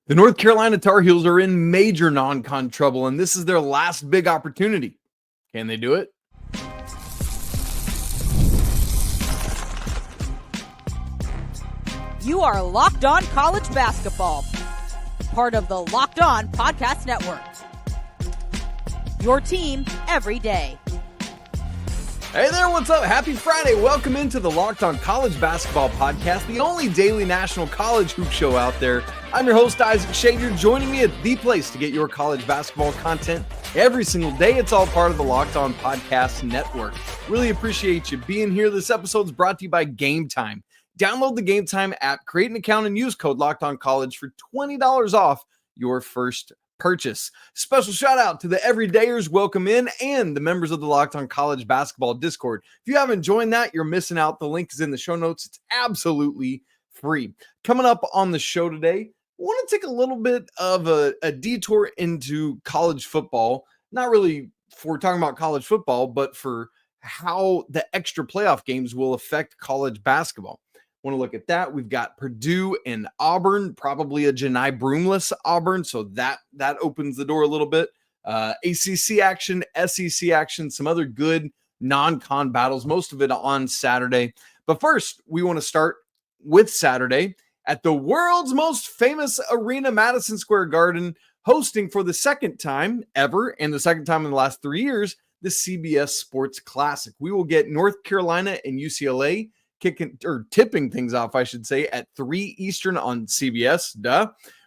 The North Carolina Tar Heels are in major non-con trouble, and this is their last big opportunity. Can they do it? You are Locked On College Basketball, part of the Locked On Podcast Network. Your team every day. Hey there, what's up? Happy Friday. Welcome into the Locked On College Basketball Podcast, the only daily national college hoop show out there. I'm your host, Isaac Schade. You're joining me at the place to get your college basketball content every single day. It's all part of the Locked On Podcast Network. Really appreciate you being here. This episode's brought to you by Game Time. Download the Game Time app, create an account, and use code LOCKEDONCollege for $20 off your first purchase. Special shout out to the everydayers, welcome in, and the members of the Locked On College Basketball Discord. If you haven't joined that, you're missing out. The link is in the show notes. It's absolutely free. Coming up on the show today, I want to take a little bit of a detour into college football. Not really for talking about college football, but for how the extra playoff games will affect college basketball. Want to look at that. We've got Purdue and Auburn, probably a Janai Broomless Auburn, so that opens the door a little bit. ACC action, SEC action, some other good non-con battles, most of it on Saturday. But first, we want to start with Saturday at the world's most famous arena, Madison Square Garden, hosting for the second time ever, and the second time in the last 3 years, the CBS Sports Classic. We will get North Carolina and UCLA tipping things off, I should say, at 3 Eastern on CBS.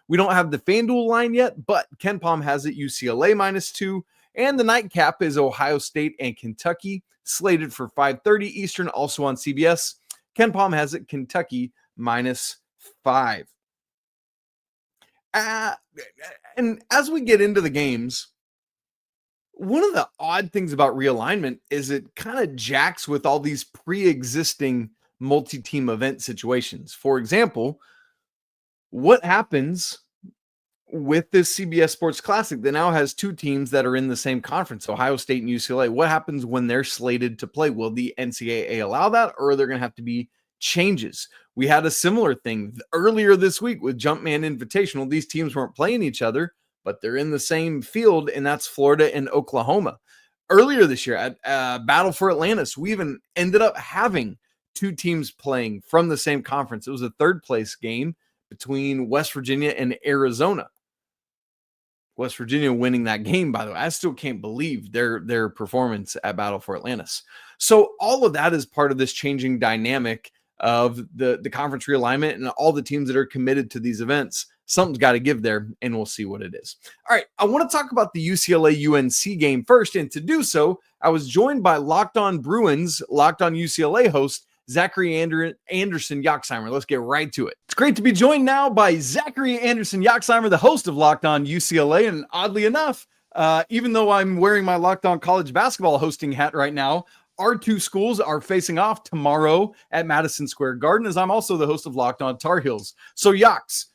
We don't have the FanDuel line yet, but KenPom has it UCLA -2, and the nightcap is Ohio State and Kentucky, slated for 5:30 Eastern, also on CBS. KenPom has it Kentucky -5. And as we get into the games, one of the odd things about realignment is it kind of jacks with all these pre-existing multi-team event situations. For example, what happens with this CBS Sports Classic that now has 2 teams that are in the same conference, Ohio State and UCLA? What happens when they're slated to play? Will the NCAA allow that, or are there going to have to be changes? We had a similar thing earlier this week with Jumpman Invitational. These teams weren't playing each other, but they're in the same field, and that's Florida and Oklahoma. Earlier this year at Battle for Atlantis, we even ended up having 2 teams playing from the same conference. It was a third-place game between West Virginia and Arizona. West Virginia winning that game, by the way. I still can't believe their performance at Battle for Atlantis. So all of that is part of this changing dynamic of the conference realignment and all the teams that are committed to these events. Something's got to give there, and we'll see what it is. All right, I want to talk about the UCLA-UNC game first, and to do so, I was joined by Locked On Bruins, Locked On UCLA host, Zachary Anderson-Yoximer. Let's get right to it. It's great to be joined now by Zachary Anderson-Yoximer, the host of Locked On UCLA, and oddly enough, even though I'm wearing my Locked On College Basketball hosting hat right now, our 2 schools are facing off tomorrow at Madison Square Garden, as I'm also the host of Locked On Tar Heels. So, Yox,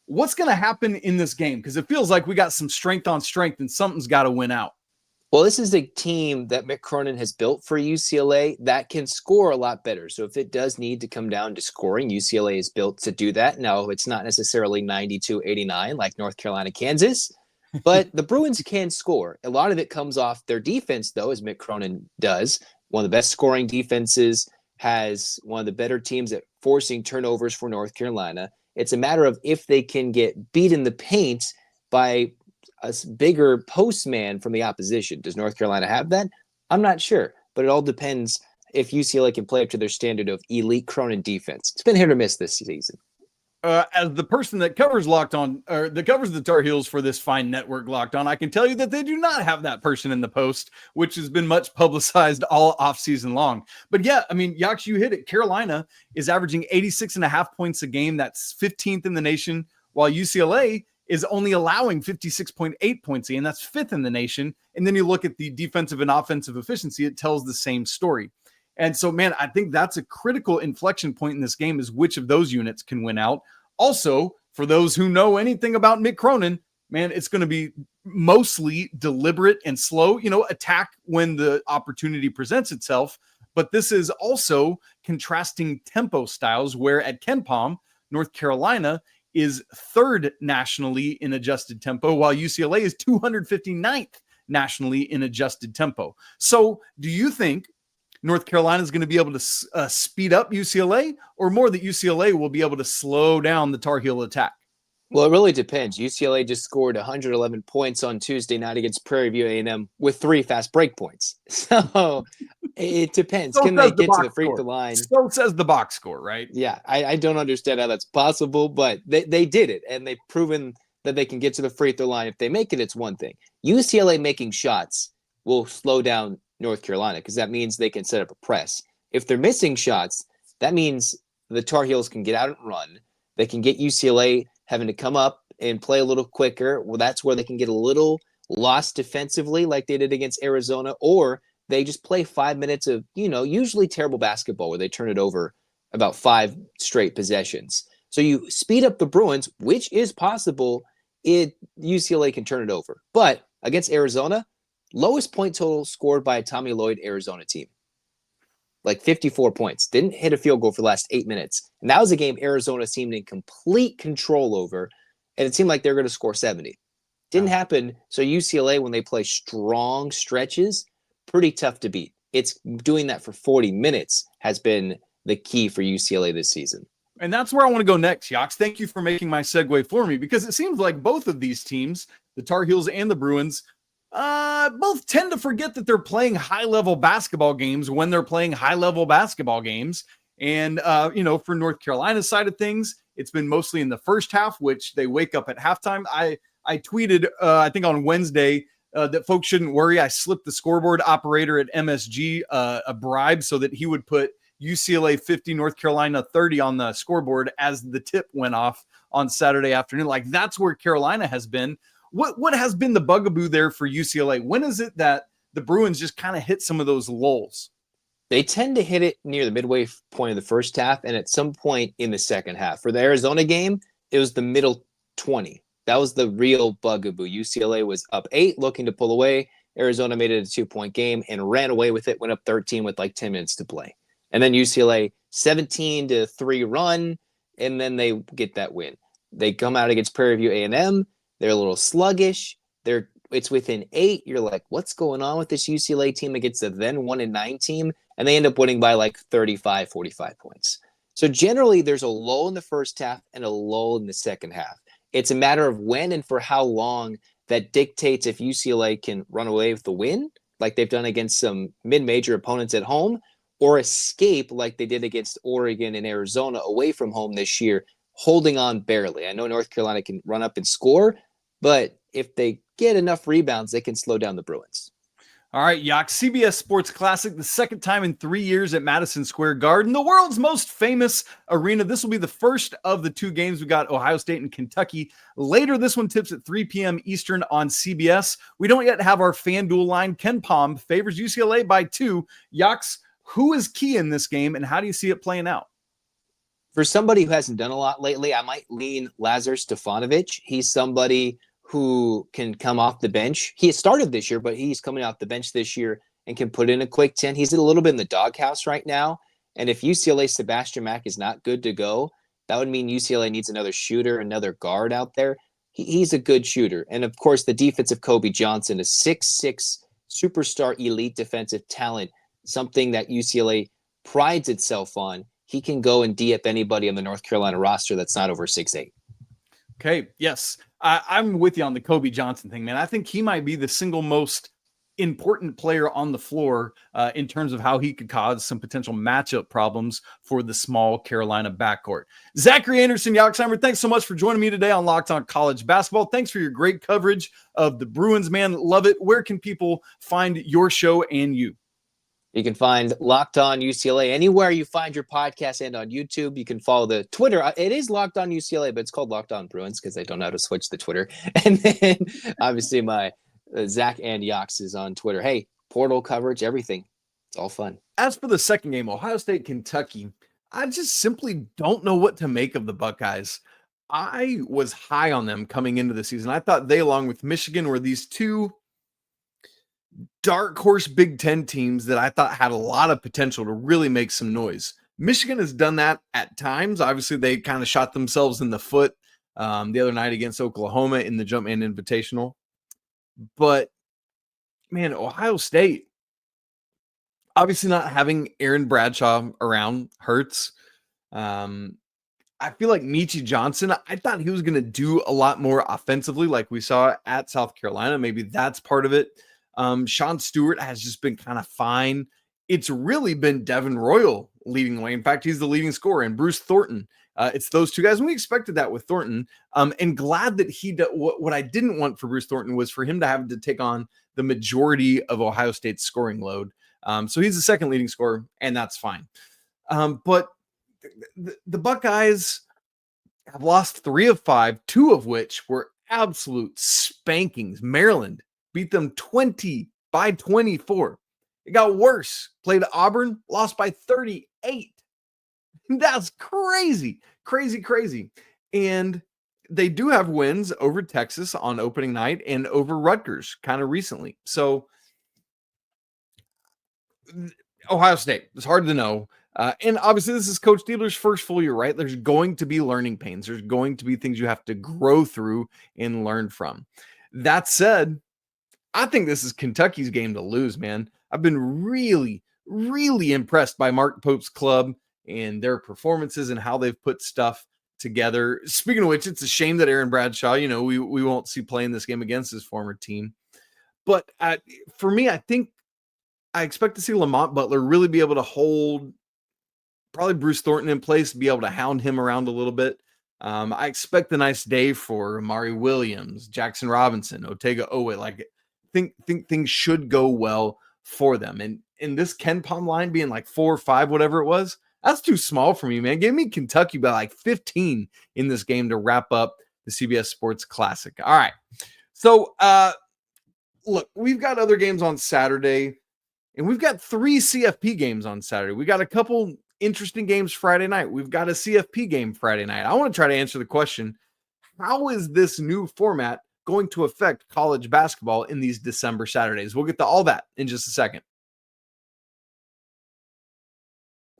what's going to happen in this game? Because it feels like we got some strength on strength and something's got to win out. Well, this is a team that Mick Cronin has built for UCLA that can score a lot better. So if it does need to come down to scoring, UCLA is built to do that. Now, it's not necessarily 92-89 like North Carolina, Kansas, but the Bruins can score. A lot of it comes off their defense, though, as Mick Cronin does. One of the best scoring defenses, has one of the better teams at forcing turnovers for North Carolina. It's a matter of if they can get beat in the paint by a bigger postman from the opposition. Does North Carolina have that? I'm not sure, but it all depends if UCLA can play up to their standard of elite Cronin defense. It's been hit or miss this season. As the person that covers Locked On, or that covers the Tar Heels for this fine network, Locked On, I can tell you that they do not have that person in the post, which has been much publicized all offseason long. But yeah, I mean, Yax, you hit it. Carolina is averaging 86.5 points a game. That's 15th in the nation, while UCLA is only allowing 56.8 points a game. That's 5th in the nation. And then you look at the defensive and offensive efficiency, it tells the same story. And so, man, I think that's a critical inflection point in this game, is which of those units can win out. Also, for those who know anything about Mick Cronin, man, it's going to be mostly deliberate and slow, attack when the opportunity presents itself. But this is also contrasting tempo styles, where at KenPom, North Carolina is third nationally in adjusted tempo, while UCLA is 259th nationally in adjusted tempo. So do you think North Carolina is going to be able to speed up UCLA, or more that UCLA will be able to slow down the Tar Heel attack? Well, it really depends. UCLA just scored 111 points on Tuesday night against Prairie View A&M with 3 fast break points. So it depends. So can they get to the free throw line? So says the box score, right? Yeah, I don't understand how that's possible, but they did it, and they've proven that they can get to the free throw line. If they make it, it's one thing. UCLA making shots will slow down North Carolina because that means they can set up a press. If they're missing shots, that means the Tar Heels can get out and run. They can get UCLA having to come up and play a little quicker. Well, that's where they can get a little lost defensively like they did against Arizona, or they just play 5 minutes of, usually terrible basketball where they turn it over about 5 straight possessions. So you speed up the Bruins, which is possible. UCLA can turn it over. But against Arizona, lowest point total scored by a Tommy Lloyd Arizona team. Like 54 points. Didn't hit a field goal for the last 8 minutes. And that was a game Arizona seemed in complete control over. And it seemed like they were going to score 70. Didn't happen. So UCLA, when they play strong stretches, pretty tough to beat. It's doing that for 40 minutes has been the key for UCLA this season. And that's where I want to go next, Yox. Thank you for making my segue for me, because it seems like both of these teams, the Tar Heels and the Bruins, both tend to forget that they're playing high-level basketball games when they're playing high-level basketball games. And, for North Carolina's side of things, it's been mostly in the first half, which they wake up at halftime. I tweeted, I think on Wednesday, that folks shouldn't worry. I slipped the scoreboard operator at MSG a bribe so that he would put UCLA 50, North Carolina 30 on the scoreboard as the tip went off on Saturday afternoon. Like, that's where Carolina has been. What has been the bugaboo there for UCLA? When is it that the Bruins just kind of hit some of those lulls? They tend to hit it near the midway point of the first half and at some point in the second half. For the Arizona game, it was the middle 20. That was the real bugaboo. UCLA was up 8, looking to pull away. Arizona made it a 2-point game and ran away with it, went up 13 with like 10 minutes to play. And then UCLA 17-3 run, and then they get that win. They come out against Prairie View A&M. They're a little sluggish. It's within 8. You're like, what's going on with this UCLA team against the then 1-9 team? And they end up winning by like 35, 45 points. So generally, there's a lull in the first half and a lull in the second half. It's a matter of when and for how long that dictates if UCLA can run away with the win, like they've done against some mid-major opponents at home, or escape like they did against Oregon and Arizona away from home this year, holding on barely. I know North Carolina can run up and score, but if they get enough rebounds, they can slow down the Bruins. All right, Yox, CBS Sports Classic, the second time in 3 years at Madison Square Garden, the world's most famous arena. This will be the first of the 2 games. We got Ohio State and Kentucky. Later, this one tips at 3 p.m. Eastern on CBS. We don't yet have our FanDuel line. Ken Palm favors UCLA by 2. Yox, who is key in this game, and how do you see it playing out? For somebody who hasn't done a lot lately, I might lean Lazar Stefanovic. He's somebody who can come off the bench. He started this year, but he's coming off the bench this year and can put in a quick 10. He's a little bit in the doghouse right now. And if UCLA Sebastian Mack is not good to go, that would mean UCLA needs another shooter, another guard out there. He's a good shooter. And of course, the defense of Kobe Johnson, a 6'6" superstar elite defensive talent, something that UCLA prides itself on. He can go and D up anybody on the North Carolina roster that's not over 6'8". Okay, yes. I'm with you on the Kobe Johnson thing, man. I think he might be the single most important player on the floor in terms of how he could cause some potential matchup problems for the small Carolina backcourt. Zachary Anderson-Yoximer, thanks so much for joining me today on Locked On College Basketball. Thanks for your great coverage of the Bruins, man. Love it. Where can people find your show and you? You can find Locked On UCLA anywhere you find your podcast and on YouTube. You can follow the Twitter. It is Locked On UCLA, but it's called Locked On Bruins because I don't know how to switch the Twitter. And then obviously my Zach and Yox is on Twitter. Hey, portal coverage, everything. It's all fun. As for the second game, Ohio State, Kentucky, I just simply don't know what to make of the Buckeyes. I was high on them coming into the season. I thought they, along with Michigan, were these 2 dark horse Big Ten teams that I thought had a lot of potential to really make some noise. Michigan has done that at times. Obviously, they kind of shot themselves in the foot the other night against Oklahoma in the Jumpman Invitational. But, man, Ohio State, obviously not having Aaron Bradshaw around hurts. I feel like Michi Johnson, I thought he was going to do a lot more offensively like we saw at South Carolina. Maybe that's part of it. Sean Stewart has just been kind of fine. It's really been Devin Royal leading the way. In fact, he's the leading scorer, and Bruce Thornton. It's those two guys, and we expected that with Thornton. And glad that what I didn't want for Bruce Thornton was for him to have to take on the majority of Ohio State's scoring load. So he's the second leading scorer, and that's fine. But the Buckeyes have lost 3 of 5, 2 of which were absolute spankings. Maryland beat them 20-24. It got worse. Played Auburn, lost by 38. That's crazy. And they do have wins over Texas on opening night and over Rutgers kind of recently. So Ohio State, it's hard to know. And obviously this is Coach Diebler's first full year, right? There's going to be learning pains. There's going to be things you have to grow through and learn from. That said, I think this is Kentucky's game to lose, man. I've been really, really impressed by Mark Pope's club and their performances and how they've put stuff together. Speaking of which, it's a shame that Aaron Bradshaw, we won't see playing this game against his former team. But for me, I think I expect to see Lamont Butler really be able to hold probably Bruce Thornton in place, be able to hound him around a little bit. I expect a nice day for Amari Williams, Jackson Robinson, Otega Owe. Like, think things should go well for them. And in this Ken Palm line being like 4 or 5, whatever it was, that's too small for me, man. Give me Kentucky by like 15 in this game to wrap up the CBS Sports Classic. All right. So, look, we've got other games on Saturday, and we've got 3 CFP games on Saturday. We got a couple interesting games Friday night. We've got a CFP game Friday night. I want to try to answer the question, how is this new format going to affect college basketball in these December Saturdays? We'll get to all that in just a second.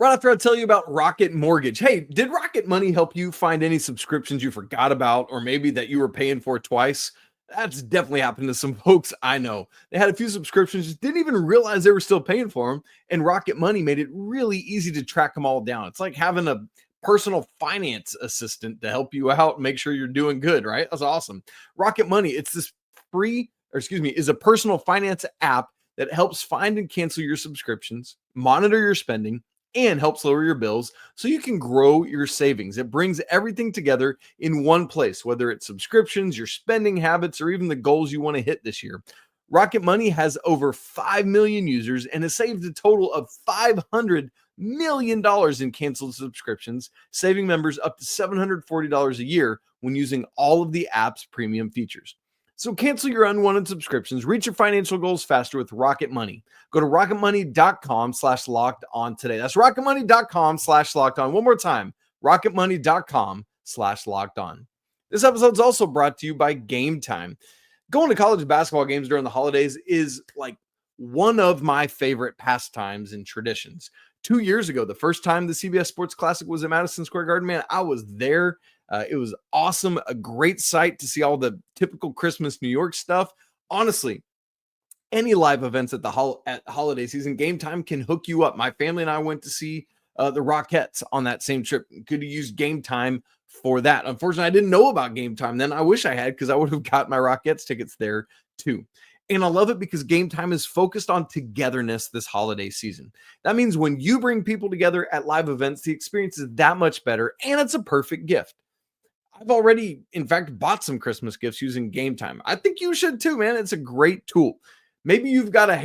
Right after I tell you about Rocket Mortgage. Hey, did Rocket Money help you find any subscriptions you forgot about, or maybe that you were paying for twice? That's definitely happened to some folks I know. They had a few subscriptions, just didn't even realize they were still paying for them, and Rocket Money made it really easy to track them all down. It's like having a personal finance assistant to help you out and make sure you're doing good, right? That's awesome. Rocket Money, it's this is a personal finance app that helps find and cancel your subscriptions, monitor your spending, and helps lower your bills so you can grow your savings. It brings everything together in one place, whether it's subscriptions, your spending habits, or even the goals you want to hit this year. Rocket Money has over 5 million users and has saved a total of $500 million in canceled subscriptions, saving members up to $740 a year when using all of the app's premium features. So cancel your unwanted subscriptions, reach your financial goals faster with Rocket Money. Go to rocketmoney.com/locked on today. That's rocketmoney.com/locked on. One more time, rocketmoney.com/locked on. This episode is also brought to you by Game Time. Going to college basketball games during the holidays is like one of my favorite pastimes and traditions. 2 years ago, the first time the CBS Sports Classic was at Madison Square Garden, man, I was there. It was awesome. A great sight to see all the typical Christmas New York stuff. Honestly, any live events at holiday season, Game Time can hook you up. My family and I went to see the Rockettes on that same trip. Could have used Game Time for that. Unfortunately, I didn't know about Game Time then. I wish I had, because I would have got my Rockettes tickets there too. And I love it because Game Time is focused on togetherness this holiday season. That means when you bring people together at live events, the experience is that much better, and it's a perfect gift. I've already, in fact, bought some Christmas gifts using Game Time. I think you should too, man. It's a great tool. Maybe you've got a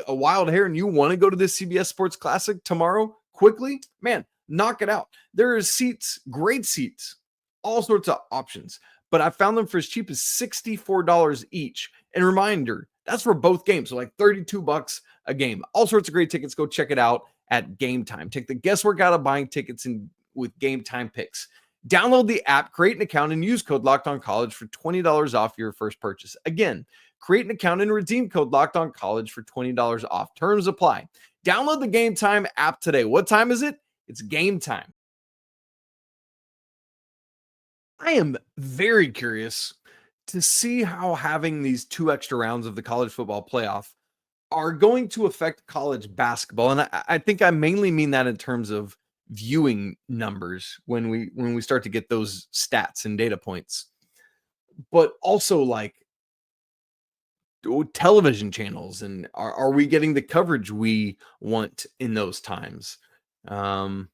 wild hair and you want to go to this CBS Sports Classic tomorrow quickly. Man, knock it out. There are seats, great seats, all sorts of options. But I found them for as cheap as $64 each. And reminder, that's for both games. So like $32 a game. All sorts of great tickets. Go check it out at Game Time. Take the guesswork out of buying tickets with Game Time picks. Download the app, create an account, and use code LOCKEDONCollege for $20 off your first purchase. Again, create an account and redeem code LOCKEDONCollege for $20 off. Terms apply. Download the Game Time app today. What time is it? It's game time. I am very curious to see how having these 2 extra rounds of the college football playoff are going to affect college basketball. And I think I mainly mean that in terms of viewing numbers when we start to get those stats and data points. But also like television channels, and are we getting the coverage we want in those times? Um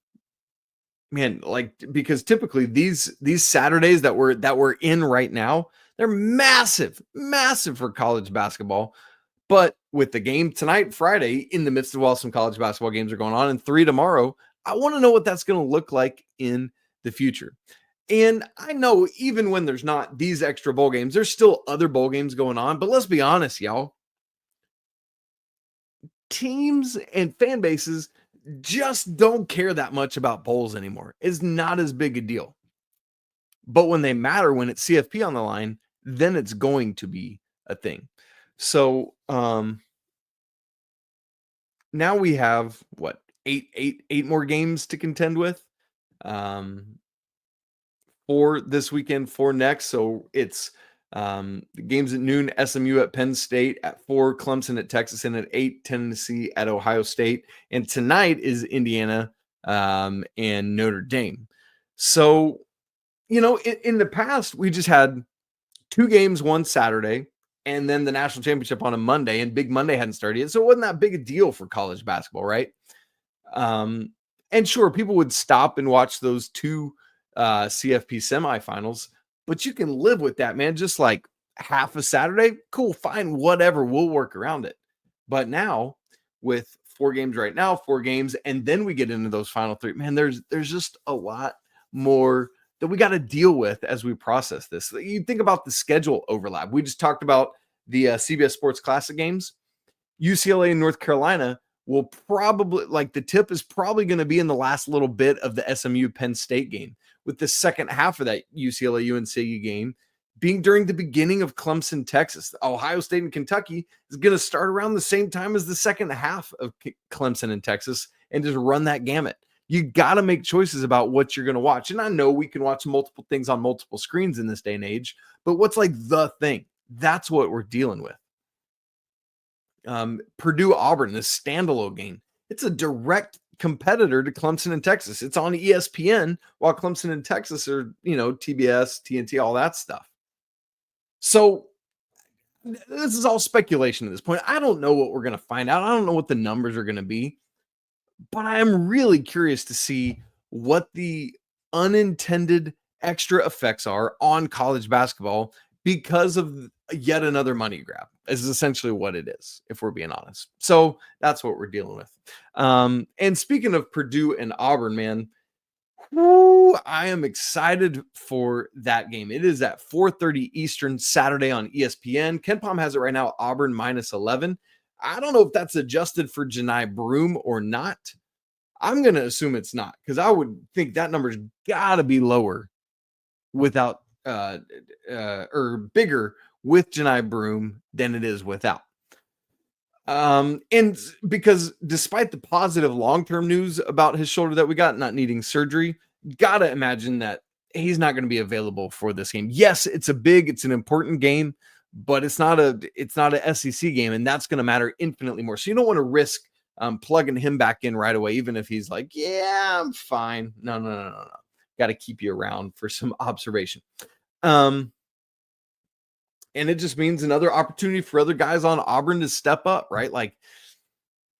Man, like, because typically these Saturdays that we're in right now, they're massive, massive for college basketball. But with the game tonight, Friday, in the midst of while some college basketball games are going on, and 3 tomorrow, I want to know what that's going to look like in the future. And I know even when there's not these extra bowl games, there's still other bowl games going on. But let's be honest, y'all. Teams and fan bases just don't care that much about bowls anymore. It's not as big a deal. But when they matter, when it's CFP on the line, then it's going to be a thing. So now we have what, eight more games to contend with for this weekend, for next. So it's the games at noon, SMU at Penn State, at 4, Clemson at Texas, and at 8, Tennessee at Ohio State. And tonight is Indiana and Notre Dame. So, in the past, we just had 2 games one Saturday, and then the national championship on a Monday, and Big Monday hadn't started yet. So it wasn't that big a deal for college basketball, right? And sure, people would stop and watch those 2 CFP semifinals, but you can live with that, man. Just like half a Saturday, cool, fine, whatever, we'll work around it. But now with 4 games right now, 4 games, and then we get into those final 3, man, there's just a lot more that we got to deal with as we process this. You think about the schedule overlap. We just talked about the CBS Sports Classic games. UCLA and North Carolina will probably, like, the tip is probably going to be in the last little bit of the SMU Penn State game, with the second half of that UCLA UNC game being during the beginning of Clemson, Texas. Ohio State and Kentucky is going to start around the same time as the second half of Clemson and Texas, and just run that gamut. You got to make choices about what you're going to watch. And I know we can watch multiple things on multiple screens in this day and age, but what's like the thing? That's what we're dealing with. Purdue Auburn, this standalone game, it's a direct competitor to Clemson and Texas. It's on ESPN, while Clemson and Texas are, TBS, TNT, all that stuff. So this is all speculation at this point. I don't know what we're going to find out. I don't know what the numbers are going to be, but I am really curious to see what the unintended extra effects are on college basketball because of yet another money grab, is essentially what it is, if we're being honest. So that's what we're dealing with. And speaking of Purdue and Auburn, man, I am excited for that game. It is at 4:30 Eastern Saturday on ESPN. KenPom has it right now, Auburn -11. I don't know if that's adjusted for Janai Broome or not. I'm going to assume it's not, because I would think that number's got to be lower without or bigger with Janai Broome than it is without. And because despite the positive long-term news about his shoulder that we got, not needing surgery, gotta imagine that he's not going to be available for this game. Yes, it's an important game, but it's not a SEC game, and that's going to matter infinitely more. So you don't want to risk plugging him back in right away, even if he's like, yeah, I'm fine. No. Got to keep you around for some observation. And it just means another opportunity for other guys on Auburn to step up, right? Like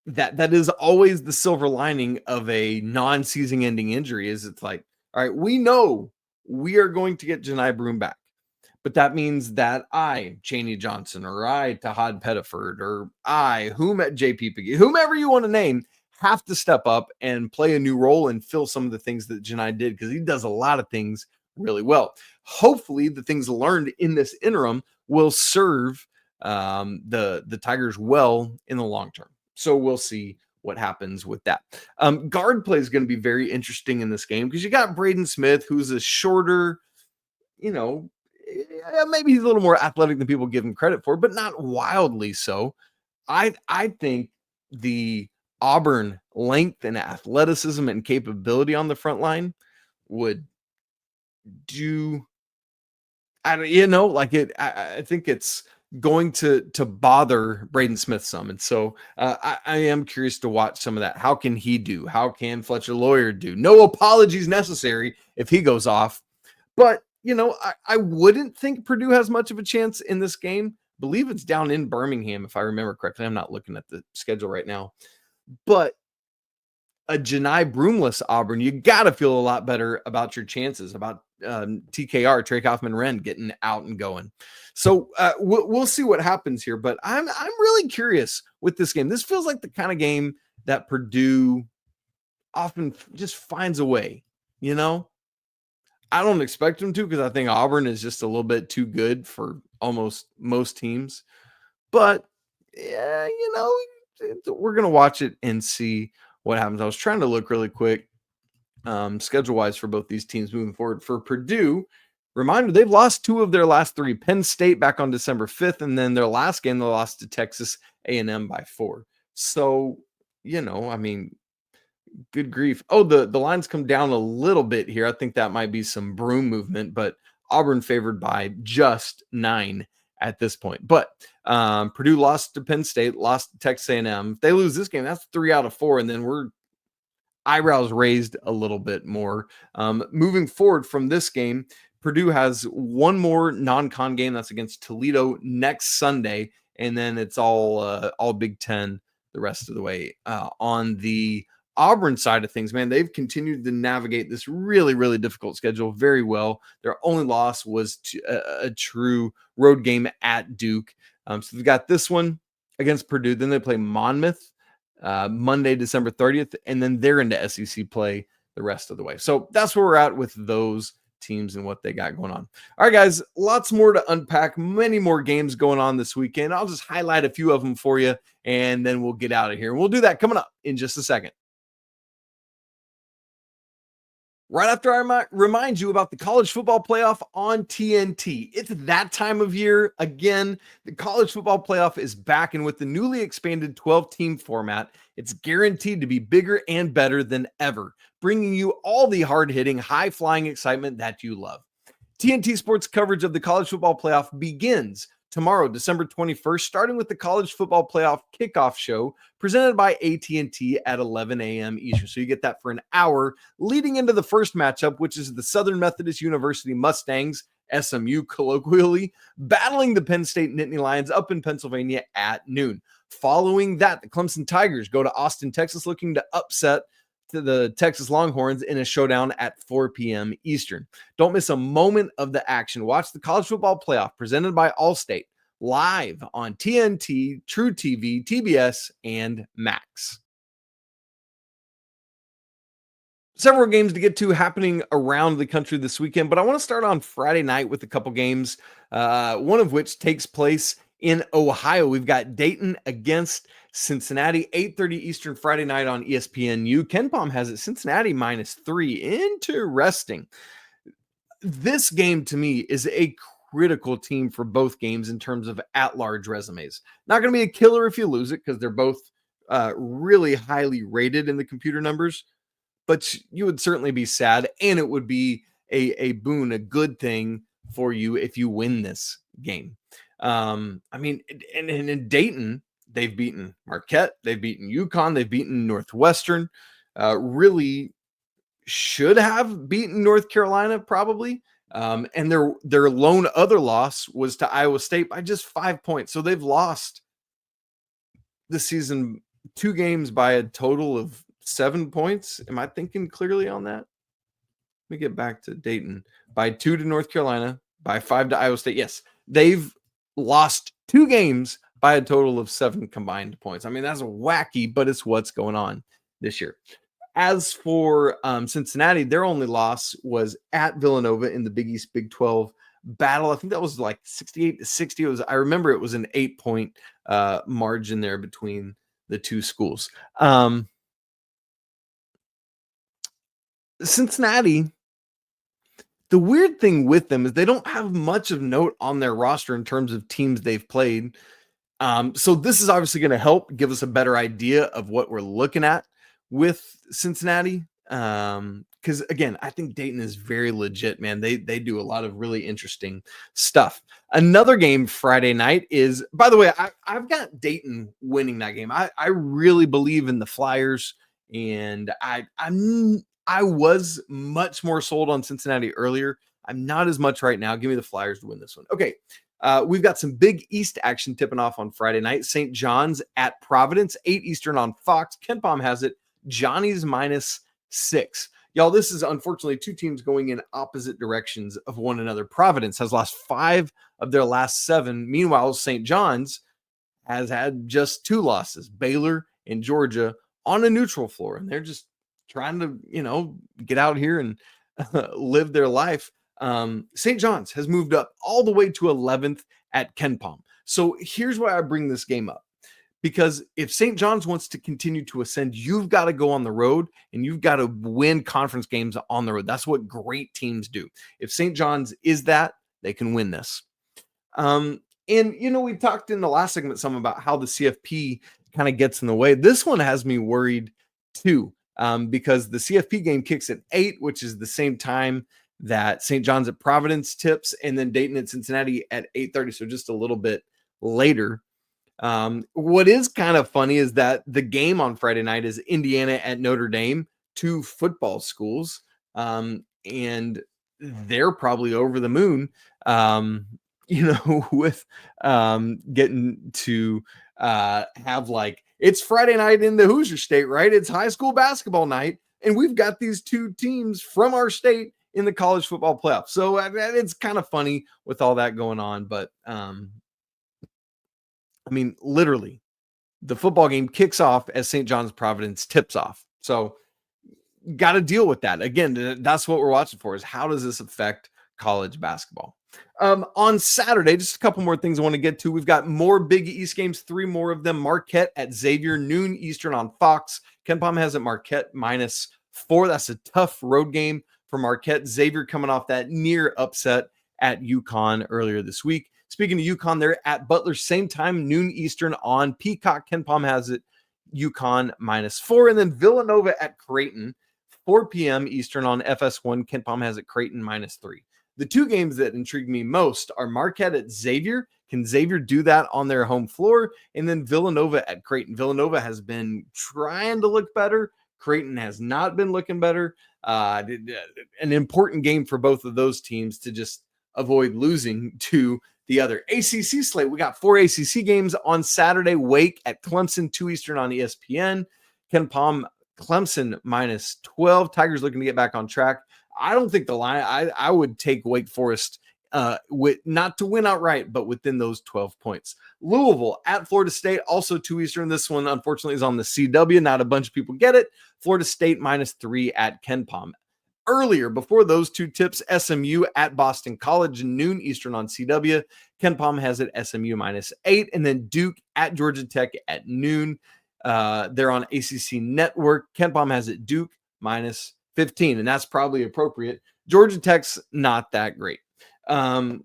that is always the silver lining of a non-season ending injury, is it's like, all right, we know we are going to get Janai Broome back, but that means that Chaney Johnson, or Tahad Pettiford, or JP Piggy, whomever you want to name, have to step up and play a new role and fill some of the things that Janai did, because he does a lot of things really well. Hopefully the things learned in this interim will serve the Tigers well in the long term. So we'll see what happens with that. Guard play is going to be very interesting in this game, because you got Braden Smith, who's a shorter, maybe he's a little more athletic than people give him credit for, but not wildly so. I think the Auburn length and athleticism and capability on the front line would do I think it's going to bother Braden Smith some. And so I am curious to watch some of that. How can he do? How can Fletcher Lawyer do? No apologies necessary if he goes off. But, I wouldn't think Purdue has much of a chance in this game. I believe it's down in Birmingham, if I remember correctly. I'm not looking at the schedule right now. But a Janai Broomless Auburn, you got to feel a lot better about your chances, about TKR, Trey Kaufman-Wren, getting out and going. So we'll see what happens here. But I'm really curious with this game. This feels like the kind of game that Purdue often just finds a way, I don't expect them to, because I think Auburn is just a little bit too good for almost most teams. But, yeah, we're going to watch it and see what happens. I was trying to look really quick schedule-wise for both these teams moving forward. For Purdue, reminder, they've lost 2 of their last 3. Penn State back on December 5th, and then their last game, they lost to Texas A&M by 4. So, good grief. Oh, the lines come down a little bit here. I think that might be some Broom movement, but Auburn favored by just 9 at this point. But Purdue lost to Penn State, lost to Texas A&M. If they lose this game, that's 3 out of 4, and then we're eyebrows raised a little bit more. Moving forward from this game, Purdue has one more non-con game. That's against Toledo next Sunday, and then it's all Big Ten the rest of the way. On the Auburn side of things, man, they've continued to navigate this really, really difficult schedule very well. Their only loss was a true road game at Duke. So they've got this one against Purdue. Then they play Monmouth Monday, December 30th, and then they're into SEC play the rest of the way. So that's where we're at with those teams and what they got going on. All right, guys, lots more to unpack, many more games going on this weekend. I'll just highlight a few of them for you, and then we'll get out of here. We'll do that coming up in just a second. Right after I remind you about the college football playoff on TNT. It's that time of year. Again, the college football playoff is back, and with the newly expanded 12-team format, it's guaranteed to be bigger and better than ever, bringing you all the hard-hitting, high-flying excitement that you love. TNT Sports coverage of the college football playoff begins tomorrow, December 21st, starting with the college football playoff kickoff show presented by AT&T at 11 a.m. Eastern. So you get that for an hour leading into the first matchup, which is the Southern Methodist University Mustangs, SMU colloquially, battling the Penn State Nittany Lions up in Pennsylvania at noon. Following that, the Clemson Tigers go to Austin, Texas, looking to upset to the Texas Longhorns in a showdown at 4 p.m. Eastern. Don't miss a moment of the action. Watch the college football playoff presented by Allstate live on TNT, True TV, TBS, and Max. Several games to get to happening around the country this weekend, but I want to start on Friday night with a couple games, one of which takes place in Ohio. We've got Dayton against Cincinnati, 8:30 Eastern Friday night on ESPNU. KenPom has it Cincinnati -3. Interesting. This game to me is a critical team for both games in terms of at-large resumes. Not going to be a killer if you lose it, because they're both really highly rated in the computer numbers, but you would certainly be sad, and it would be a boon, a good thing for you if you win this game. And in Dayton, they've beaten Marquette, they've beaten UConn, they've beaten Northwestern, really should have beaten North Carolina probably. And their lone other loss was to Iowa State by just 5 points. So they've lost this season 2 games by a total of 7 points. Am I thinking clearly on that? Let me get back to Dayton. By 2 to North Carolina, by 5 to Iowa State. Yes, they've lost 2 games by a total of 7 combined points. I mean, that's wacky, but it's what's going on this year. As for Cincinnati, their only loss was at Villanova in the Big East Big 12 battle. I think that was like 68-60. I remember it was an 8-point margin there between the two schools. Cincinnati, the weird thing with them is they don't have much of note on their roster in terms of teams they've played. So this is obviously going to help give us a better idea of what we're looking at with Cincinnati. Because again, I think Dayton is very legit, man. They do a lot of really interesting stuff. Another game Friday night is, by the way, I've got Dayton winning that game. I really believe in the Flyers, and I was much more sold on Cincinnati earlier. I'm not as much right now. Give me the Flyers to win this one. Okay. We've got some big East action tipping off on Friday night. St. John's at Providence, 8 Eastern on Fox. KenPom has it. Johnny's -6. Y'all, this is unfortunately two teams going in opposite directions of one another. Providence has lost 5 of their last 7. Meanwhile, St. John's has had just 2 losses, Baylor and Georgia, on a neutral floor. And they're just trying to, get out here and live their life. St. John's has moved up all the way to 11th at KenPom. So here's why I bring this game up. Because if St. John's wants to continue to ascend, you've got to go on the road and you've got to win conference games on the road. That's what great teams do. If St. John's is that, they can win this. And, we talked in the last segment some about how the CFP kind of gets in the way. This one has me worried too, because the CFP game kicks at 8, which is the same time that St. John's at Providence tips, and then Dayton at Cincinnati at 8:30, so just a little bit later. What is kind of funny is that the game on Friday night is Indiana at Notre Dame, 2 football schools, and they're probably over the moon, with getting to have it's Friday night in the Hoosier State, right? It's high school basketball night, and we've got these 2 teams from our state in the college football playoff. So it's kind of funny with all that going on, but literally, the football game kicks off as St. John's Providence tips off. So, got to deal with that. Again, that's what we're watching for, is how does this affect college basketball? On Saturday, just a couple more things I want to get to. We've got more Big East games, 3 more of them. Marquette at Xavier, noon Eastern on Fox. KenPom has it Marquette -4. That's a tough road game for Marquette. Xavier coming off that near upset at UConn earlier this week. Speaking of UConn, they're at Butler, same time, noon Eastern on Peacock. KenPom has it UConn -4. And then Villanova at Creighton, 4 p.m. Eastern on FS1. KenPom has it Creighton -3. The 2 games that intrigue me most are Marquette at Xavier. Can Xavier do that on their home floor? And then Villanova at Creighton. Villanova has been trying to look better. Creighton has not been looking better. An important game for both of those teams to just avoid losing to the other. ACC slate, we got 4 ACC games on Saturday. Wake at Clemson, 2 Eastern on ESPN. KenPom, Clemson -12. Tigers looking to get back on track. I don't think the line, I would take Wake Forest with not to win outright, but within those 12 points. Louisville at Florida State, also 2 Eastern. This one, unfortunately, is on the CW. Not a bunch of people get it. Florida State -3 at KenPom. Earlier, before those 2 tips, SMU at Boston College, noon Eastern on CW. KenPom has it SMU -8. And then Duke at Georgia Tech at noon. They're on ACC Network. KenPom has it Duke -15. And that's probably appropriate. Georgia Tech's not that great.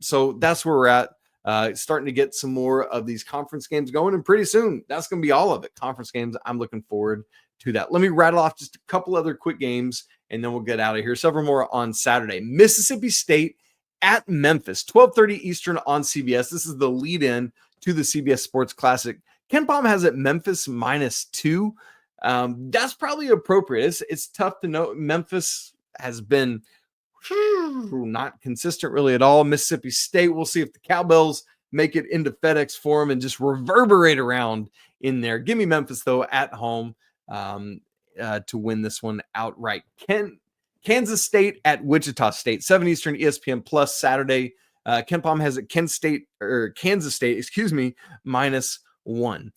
So that's where we're at. Starting to get some more of these conference games going. And pretty soon, that's going to be all of it. Conference games, I'm looking forward to that. Let me rattle off just a couple other quick games, and then we'll get out of here. Several more on Saturday. Mississippi State at Memphis, 12:30 Eastern on CBS. This is the lead-in to the CBS Sports Classic. KenPom has it Memphis -2. That's probably appropriate. It's tough to know. Memphis has been not consistent really at all. Mississippi State, we'll see if the Cowbells make it into FedEx Forum and just reverberate around in there. Give me Memphis, though, at home to win this one outright. Kansas State at Wichita State, 7 Eastern, ESPN Plus Saturday. KenPom has it Kansas State, -1.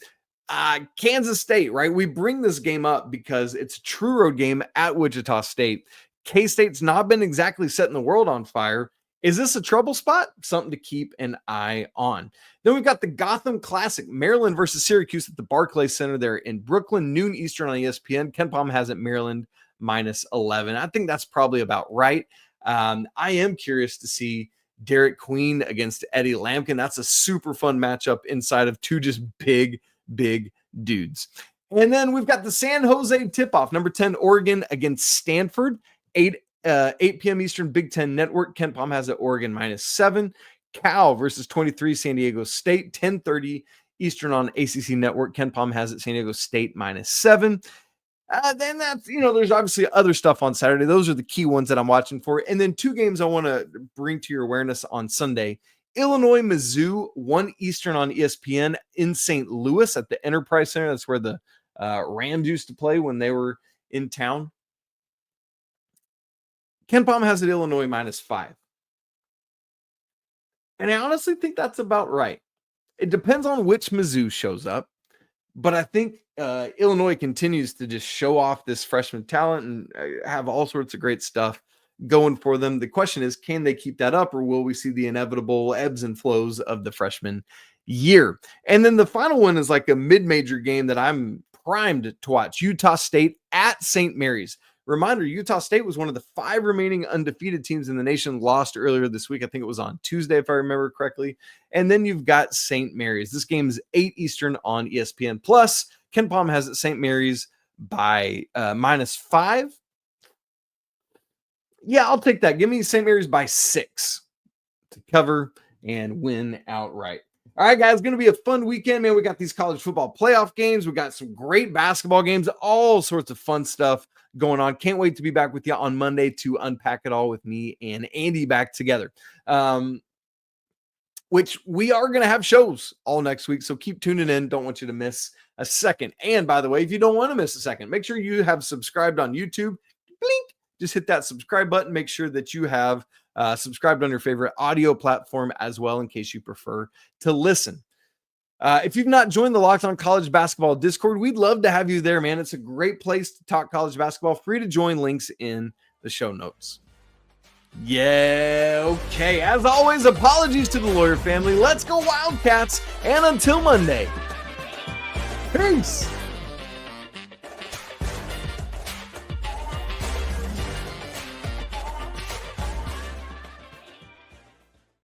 Kansas State, right? We bring this game up because it's a true road game at Wichita State. K-State's not been exactly setting the world on fire. Is this a trouble spot? Something to keep an eye on. Then we've got the Gotham Classic, Maryland versus Syracuse at the Barclays Center there in Brooklyn, noon Eastern on ESPN. KenPom has it Maryland -11. I think that's probably about right. I am curious to see Derek Queen against Eddie Lampkin. That's a super fun matchup inside of 2 just big dudes. And then we've got the San Jose tip-off, number 10, Oregon against Stanford, 8 p.m. Eastern, Big Ten Network. Ken Palm has it Oregon -7. Cal versus 23, San Diego State, 10:30 Eastern on ACC Network. Ken Palm has it San Diego State -7. Then that's, there's obviously other stuff on Saturday. Those are the key ones that I'm watching for. And then two games I want to bring to your awareness on Sunday. Illinois, Mizzou, 1 Eastern on ESPN in St. Louis at the Enterprise Center. That's where the Rams used to play when they were in town. Ken Palm has it Illinois -5. And I honestly think that's about right. It depends on which Mizzou shows up. But I think Illinois continues to just show off this freshman talent and have all sorts of great stuff going for them. The question is, can they keep that up, or will we see the inevitable ebbs and flows of the freshman year? And then the final one is like a mid-major game that I'm primed to watch. Utah State at St. Mary's. Reminder, Utah State was one of the 5 remaining undefeated teams in the nation, lost earlier this week. I think it was on Tuesday, if I remember correctly. And then you've got St. Mary's. This game is 8 Eastern on ESPN+. Ken Palm has it St. Mary's by -5. Yeah, I'll take that. Give me St. Mary's by 6 to cover and win outright. All right, guys, going to be a fun weekend, man. We got these college football playoff games. We got some great basketball games, all sorts of fun stuff going on. Can't wait to be back with you on Monday to unpack it all with me and Andy back together. Which we are going to have shows all next week, so keep tuning in. Don't want you to miss a second. And by the way, if you don't want to miss a second, make sure you have subscribed on YouTube. Blink. Just hit that subscribe button. Make sure that you have subscribed on your favorite audio platform as well, in case you prefer to listen. If you've not joined the Locked On College Basketball Discord, we'd love to have you there, man. It's a great place to talk college basketball. Free to join, links in the show notes. Yeah, okay. As always, apologies to the Lawyer family. Let's go Wildcats. And until Monday, peace.